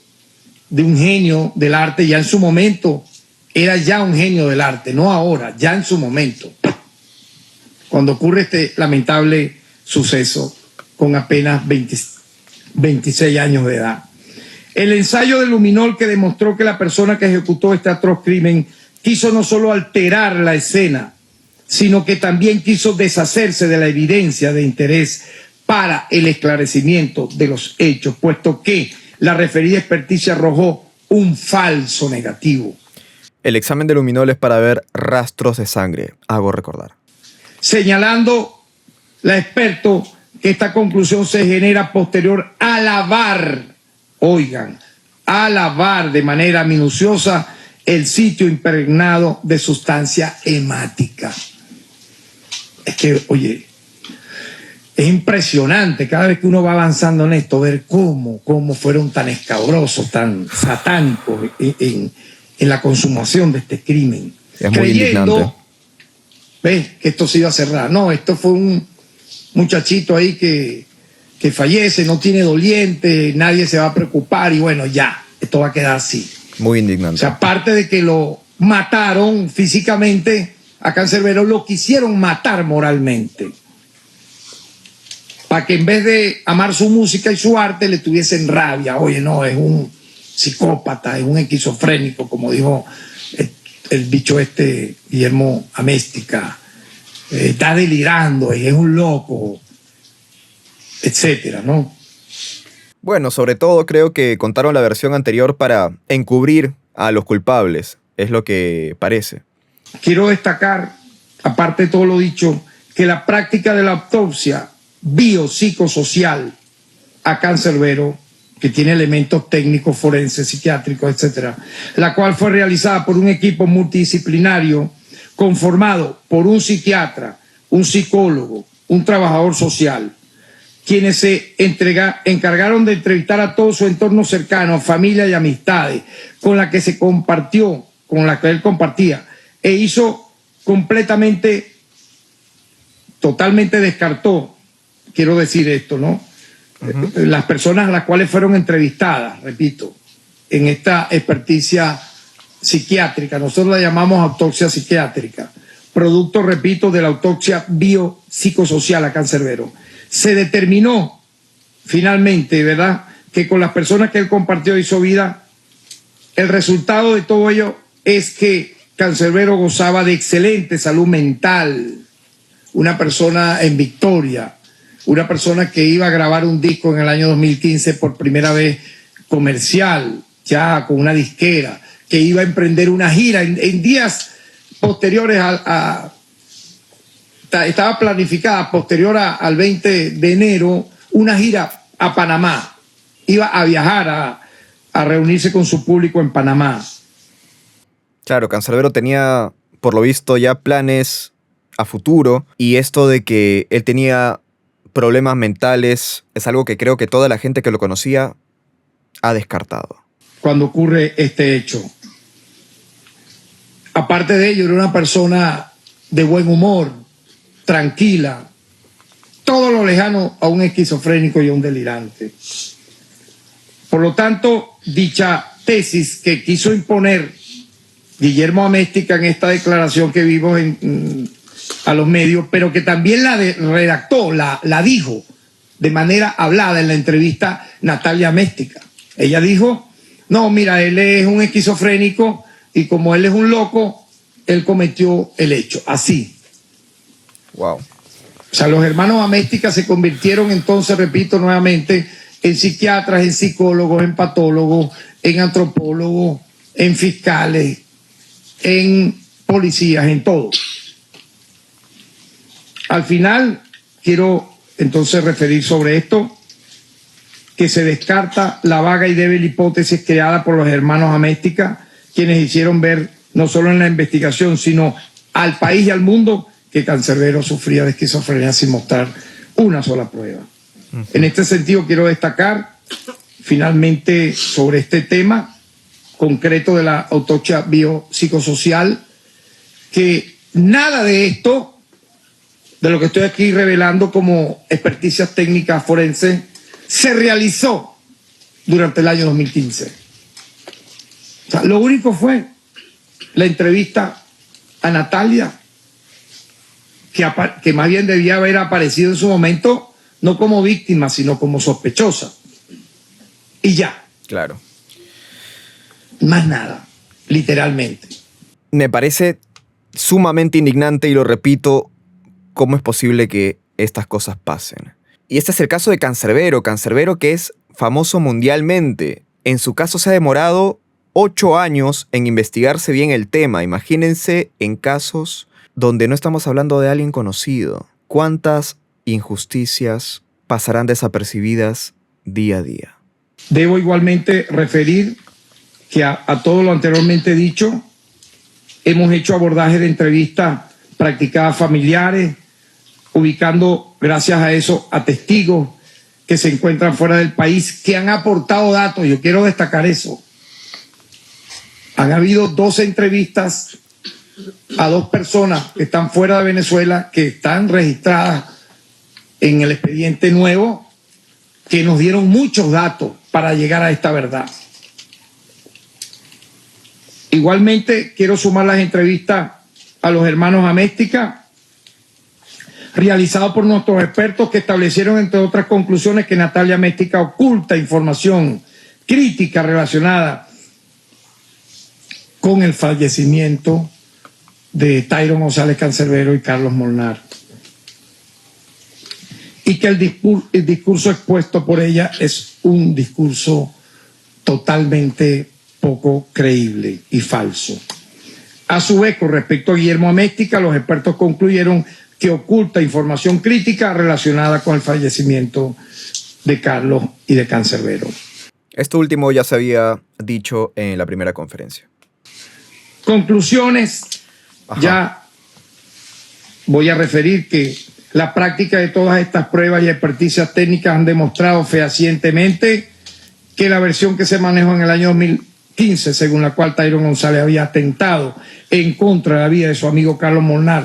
ya en su momento, era ya un genio del arte, no ahora, ya en su momento, cuando ocurre este lamentable suceso con apenas 26 años de edad. El ensayo de Luminol, que demostró que la persona que ejecutó este atroz crimen quiso no solo alterar la escena, sino que también quiso deshacerse de la evidencia de interés para el esclarecimiento de los hechos, puesto que la referida experticia arrojó un falso negativo. El examen de Luminol es para ver rastros de sangre, hago recordar. Señalando la experto que esta conclusión se genera posterior a lavar, oigan, a lavar de manera minuciosa el sitio impregnado de sustancia hemática. Es que, oye, es impresionante cada vez que uno va avanzando en esto, ver cómo fueron tan escabrosos, tan satánicos en la consumación de este crimen. Es muy indignante. ¿Ves? Que esto se iba a cerrar. No, esto fue un muchachito ahí que fallece, no tiene doliente, nadie se va a preocupar y bueno, ya, esto va a quedar así. Muy indignante. O sea, aparte de que lo mataron físicamente, a Cancerbero lo quisieron matar moralmente. Para que en vez de amar su música y su arte le tuviesen rabia. Oye, no, es un psicópata, es un esquizofrénico, como dijo el bicho este Guillermo Améstica. Está delirando, es un loco, etcétera, ¿no? Bueno, sobre todo creo que contaron la versión anterior para encubrir a los culpables, es lo que parece. Quiero destacar, aparte de todo lo dicho, que la práctica de la autopsia biopsicosocial a Cancerbero, que tiene elementos técnicos, forenses, psiquiátricos, etcétera, la cual fue realizada por un equipo multidisciplinario conformado por un psiquiatra, un psicólogo, un trabajador social, quienes se encargaron de entrevistar a todo su entorno cercano, familia y amistades, con la que él compartía, e hizo totalmente descartó, quiero decir esto, ¿no? Las personas a las cuales fueron entrevistadas, repito, en esta experticia psiquiátrica, nosotros la llamamos autopsia psiquiátrica, producto, repito, de la autopsia biopsicosocial a Cancerbero. Se determinó finalmente, ¿verdad?, que con las personas que él compartió hizo vida, el resultado de todo ello es que Cancerbero gozaba de excelente salud mental, una persona en victoria, una persona que iba a grabar un disco en el año 2015 por primera vez comercial, ya con una disquera, que iba a emprender una gira en días posteriores estaba planificada posterior al 20 de enero una gira a Panamá. Iba a viajar a reunirse con su público en Panamá. Claro, Cancerbero tenía, por lo visto, ya planes a futuro, y esto de que él tenía problemas mentales es algo que creo que toda la gente que lo conocía ha descartado. Cuando ocurre este hecho, aparte de ello, era una persona de buen humor, tranquila, todo lo lejano a un esquizofrénico y a un delirante. Por lo tanto, dicha tesis que quiso imponer Guillermo Améstica en esta declaración que vimos a los medios, pero que también la redactó, la dijo de manera hablada en la entrevista Natalia Améstica. Ella dijo, no, mira, él es un esquizofrénico y como él es un loco, él cometió el hecho, así. Wow. O sea, los hermanos Améstica se convirtieron entonces, repito nuevamente, en psiquiatras, en psicólogos, en patólogos, en antropólogos, en fiscales, en policías, en todo. Al final, quiero entonces referir sobre esto, que se descarta la vaga y débil hipótesis creada por los hermanos Améstica, quienes hicieron ver, no solo en la investigación, sino al país y al mundo, que Cancerbero sufría de esquizofrenia sin mostrar una sola prueba. En este sentido, quiero destacar finalmente sobre este tema concreto de la autopsia biopsicosocial, que nada de esto, de lo que estoy aquí revelando como experticias técnicas forenses, se realizó durante el año 2015. O sea, lo único fue la entrevista a Natalia, que más bien debía haber aparecido en su momento no como víctima, sino como sospechosa. Y ya. Claro. Más nada, literalmente. Me parece sumamente indignante y lo repito, ¿cómo es posible que estas cosas pasen? Y este es el caso de Cancerbero que es famoso mundialmente. En su caso se ha demorado 8 años en investigarse bien el tema. Imagínense en casos donde no estamos hablando de alguien conocido. ¿Cuántas injusticias pasarán desapercibidas día a día? Debo igualmente referir que a todo lo anteriormente dicho, hemos hecho abordaje de entrevistas practicadas familiares, ubicando, gracias a eso, a testigos que se encuentran fuera del país, que han aportado datos. Yo quiero destacar eso. Han habido 12 entrevistas a 2 personas que están fuera de Venezuela, que están registradas en el expediente nuevo, que nos dieron muchos datos para llegar a esta verdad. Igualmente, quiero sumar las entrevistas a los hermanos Améstica, realizado por nuestros expertos, que establecieron, entre otras conclusiones, que Natalia Améstica oculta información crítica relacionada con el fallecimiento de Tyron González Cancerbero y Carlos Molnar, y que el discurso expuesto por ella es un discurso totalmente poco creíble y falso. A su vez, con respecto a Guillermo Améstica, los expertos concluyeron que oculta información crítica relacionada con el fallecimiento de Carlos y de Cancerbero. Esto último ya se había dicho en la primera conferencia. Conclusiones. Ajá. Ya voy a referir que la práctica de todas estas pruebas y experticias técnicas han demostrado fehacientemente que la versión que se manejó en el año 2015, según la cual Tyron González había atentado en contra de la vida de su amigo Carlos Molnar,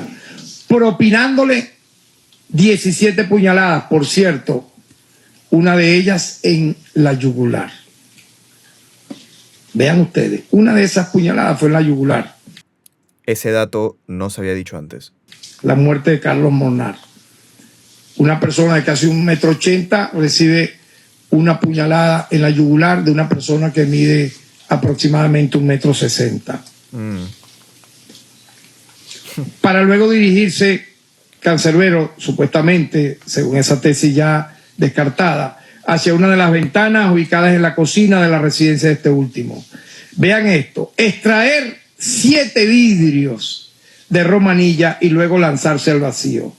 propinándole 17 puñaladas, por cierto, una de ellas en la yugular. Vean ustedes, una de esas puñaladas fue en la yugular. Ese dato no se había dicho antes. La muerte de Carlos Molnar. Una persona de casi 1,80 m recibe una puñalada en la yugular de una persona que mide aproximadamente 1,60 m. Para luego dirigirse Cancerbero, supuestamente, según esa tesis ya descartada, hacia una de las ventanas ubicadas en la cocina de la residencia de este último. Vean esto: extraer 7 vidrios de romanilla y luego lanzarse al vacío.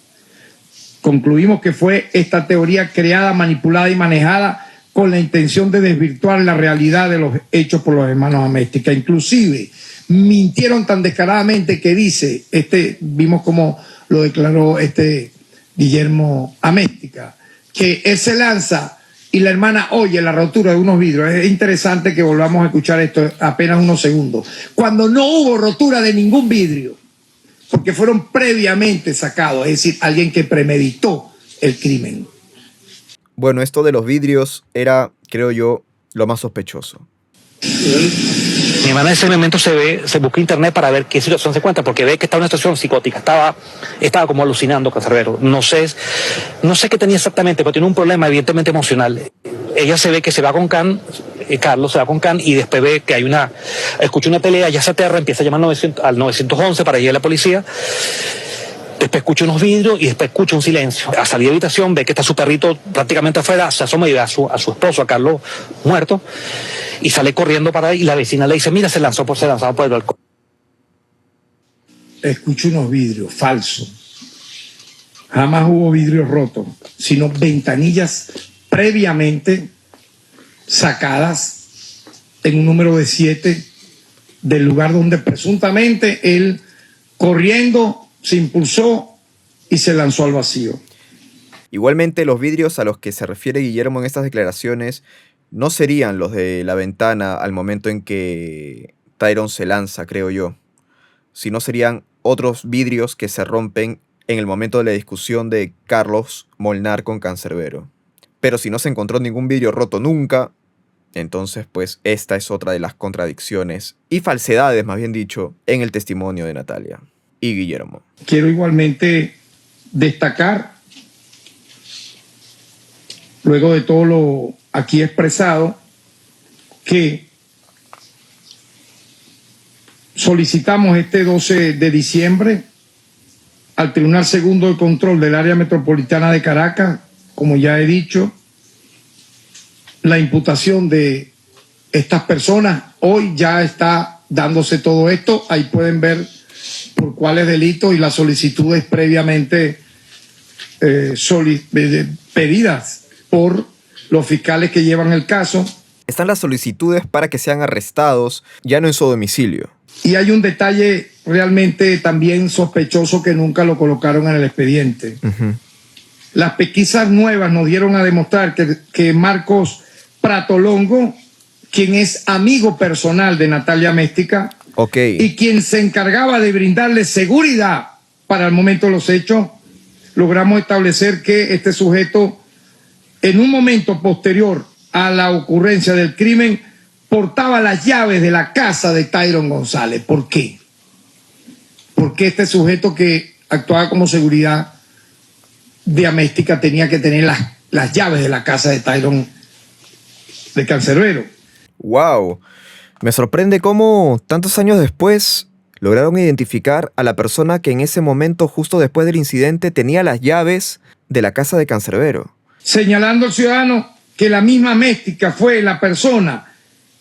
Concluimos que fue esta teoría creada, manipulada y manejada con la intención de desvirtuar la realidad de los hechos por los hermanos Améstica. Inclusive mintieron tan descaradamente que dice, vimos cómo lo declaró Guillermo Améstica, que él se lanza y la hermana oye la rotura de unos vidrios. Es interesante que volvamos a escuchar esto apenas unos segundos. Cuando no hubo rotura de ningún vidrio, porque fueron previamente sacados, es decir, alguien que premeditó el crimen. Bueno, esto de los vidrios era, creo yo, lo más sospechoso. Mi hermana en ese momento se busca internet para ver qué situación se encuentra, porque ve que está en una situación psicótica, estaba como alucinando Cancerbero. No sé qué tenía exactamente, pero tiene un problema evidentemente emocional. Ella se ve que se va con Carlos se va con Can, y después ve que escucha una pelea, ya se aterra, empieza a llamar al 911 para llegar a la policía. Después escucha unos vidrios y después escucha un silencio. A salir de la habitación ve que está su perrito prácticamente afuera, se asoma y ve a su esposo, a Carlos, muerto, y sale corriendo para ahí, y la vecina le dice, mira, se lanzaba por el balcón. Escucho unos vidrios falsos. Jamás hubo vidrios rotos, sino ventanillas previamente sacadas en un número de 7 del lugar donde presuntamente él, corriendo, se impulsó y se lanzó al vacío. Igualmente, los vidrios a los que se refiere Guillermo en estas declaraciones no serían los de la ventana al momento en que Tyron se lanza, creo yo, sino serían otros vidrios que se rompen en el momento de la discusión de Carlos Molnar con Cancerbero. Pero si no se encontró ningún vidrio roto nunca, entonces pues esta es otra de las contradicciones y falsedades, más bien dicho, en el testimonio de Natalia y Guillermo. Quiero igualmente destacar, luego de todo lo aquí expresado, que solicitamos este 12 de diciembre al Tribunal Segundo de Control del Área Metropolitana de Caracas, como ya he dicho, la imputación de estas personas. Hoy ya está dándose todo esto, ahí pueden ver por cuáles delitos y las solicitudes previamente pedidas por los fiscales que llevan el caso. Están las solicitudes para que sean arrestados, ya no en su domicilio. Y hay un detalle realmente también sospechoso que nunca lo colocaron en el expediente. Las pesquisas nuevas nos dieron a demostrar que Marcos Pratolongo, quien es amigo personal de Natalia Améstica, y quien se encargaba de brindarle seguridad para el momento de los hechos, logramos establecer que este sujeto, en un momento posterior a la ocurrencia del crimen, portaba las llaves de la casa de Tyron González. ¿Por qué? Porque este sujeto que actuaba como seguridad de Améstica tenía que tener las llaves de la casa de Tyron de Cancerbero. ¡Wow! Me sorprende cómo tantos años después lograron identificar a la persona que en ese momento, justo después del incidente, tenía las llaves de la casa de Cancerbero. Señalando al ciudadano que la misma Améstica fue la persona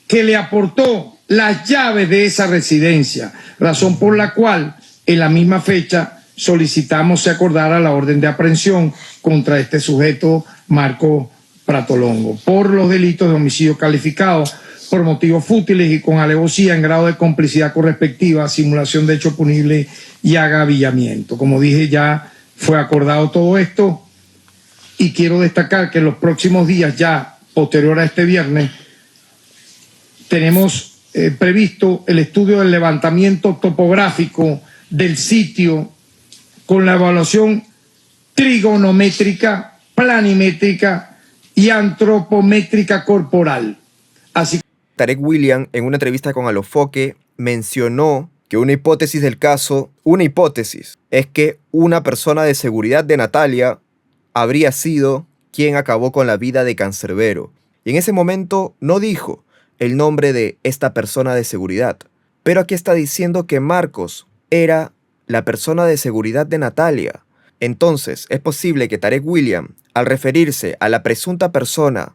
que le aportó las llaves de esa residencia, razón por la cual en la misma fecha solicitamos se acordara la orden de aprehensión contra este sujeto Marco Pratolongo por los delitos de homicidio calificado por motivos fútiles y con alevosía en grado de complicidad correspectiva, simulación de hecho punible y agavillamiento. Como dije, ya fue acordado todo esto y quiero destacar que en los próximos días, ya posterior a este viernes, tenemos previsto el estudio del levantamiento topográfico del sitio con la evaluación trigonométrica, planimétrica y antropométrica corporal. Así Tarek William, en una entrevista con Alofoque, mencionó que una hipótesis del caso, es que una persona de seguridad de Natalia habría sido quien acabó con la vida de Cancerbero. Y en ese momento no dijo el nombre de esta persona de seguridad. Pero aquí está diciendo que Marcos era la persona de seguridad de Natalia. Entonces, es posible que Tarek William, al referirse a la presunta persona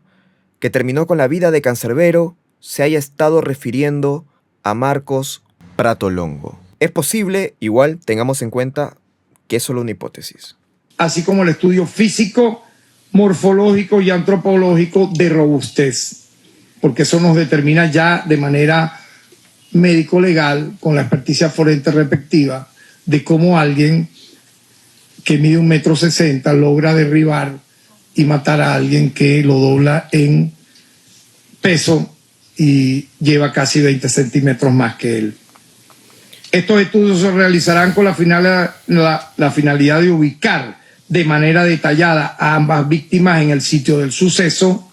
que terminó con la vida de Cancerbero, se haya estado refiriendo a Marcos Pratolongo. Es posible, igual tengamos en cuenta que es solo una hipótesis. Así como el estudio físico, morfológico y antropológico de robustez, porque eso nos determina ya de manera médico-legal, con la experticia forense respectiva, de cómo alguien que mide 1,60 m logra derribar y matar a alguien que lo dobla en peso y lleva casi 20 centímetros más que él. Estos estudios se realizarán con la finalidad de ubicar de manera detallada a ambas víctimas en el sitio del suceso.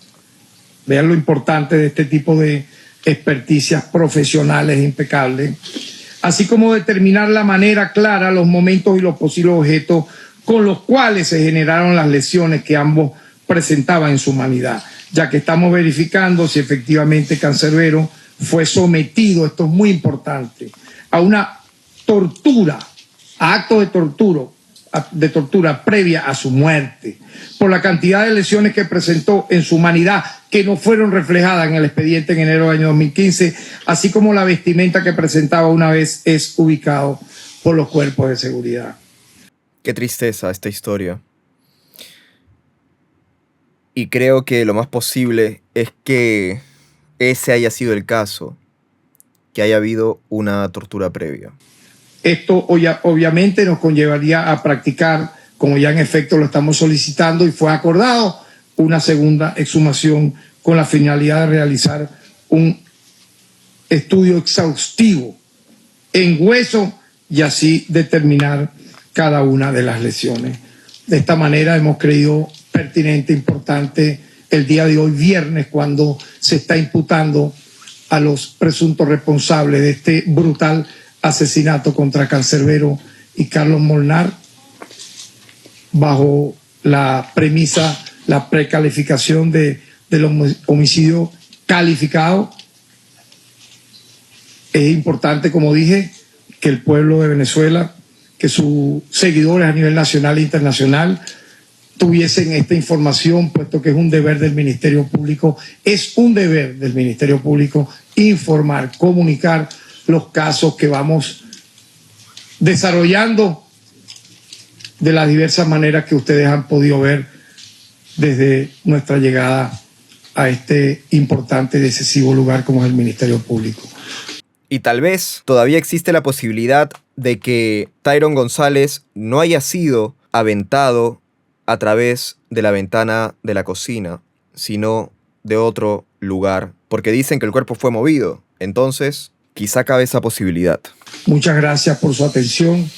Vean lo importante de este tipo de experticias profesionales impecables, así como determinar la manera clara, los momentos y los posibles objetos con los cuales se generaron las lesiones que ambos presentaban en su humanidad, ya que estamos verificando si efectivamente Cancerbero fue sometido, esto es muy importante, a una tortura, a actos de tortura previa a su muerte, por la cantidad de lesiones que presentó en su humanidad que no fueron reflejadas en el expediente en enero del año 2015, así como la vestimenta que presentaba una vez es ubicado por los cuerpos de seguridad. Qué tristeza esta historia. Y creo que lo más posible es que ese haya sido el caso, que haya habido una tortura previa. Esto obviamente nos conllevaría a practicar, como ya en efecto lo estamos solicitando y fue acordado, una segunda exhumación con la finalidad de realizar un estudio exhaustivo en hueso y así determinar cada una de las lesiones. De esta manera hemos creído pertinente, importante el día de hoy, viernes, cuando se está imputando a los presuntos responsables de este brutal asesinato contra Cancerbero y Carlos Molnar, bajo la premisa, la precalificación del homicidio calificado. Es importante, como dije, que el pueblo de Venezuela, que sus seguidores a nivel nacional e internacional tuviesen esta información, puesto que es un deber del Ministerio Público, informar, comunicar los casos que vamos desarrollando de las diversas maneras que ustedes han podido ver desde nuestra llegada a este importante y decisivo lugar como es el Ministerio Público. Y tal vez todavía existe la posibilidad de que Tyron González no haya sido aventado a través de la ventana de la cocina, sino de otro lugar, porque dicen que el cuerpo fue movido. Entonces, quizá cabe esa posibilidad. Muchas gracias por su atención.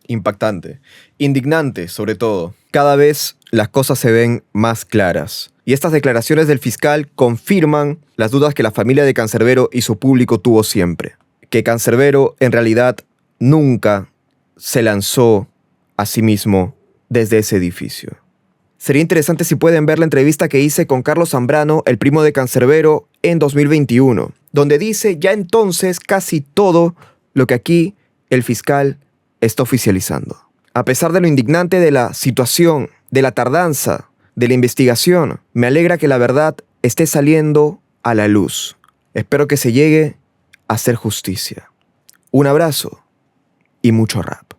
Impactante, indignante sobre todo. Cada vez las cosas se ven más claras. Y estas declaraciones del fiscal confirman las dudas que la familia de Cancerbero y su público tuvo siempre. Que Cancerbero en realidad nunca se lanzó a sí mismo desde ese edificio. Sería interesante si pueden ver la entrevista que hice con Carlos Zambrano, el primo de Cancerbero, en 2021, donde dice ya entonces casi todo lo que aquí el fiscal está oficializando. A pesar de lo indignante de la situación, de la tardanza, de la investigación, me alegra que la verdad esté saliendo a la luz. Espero que se llegue a hacer justicia. Un abrazo y mucho rap.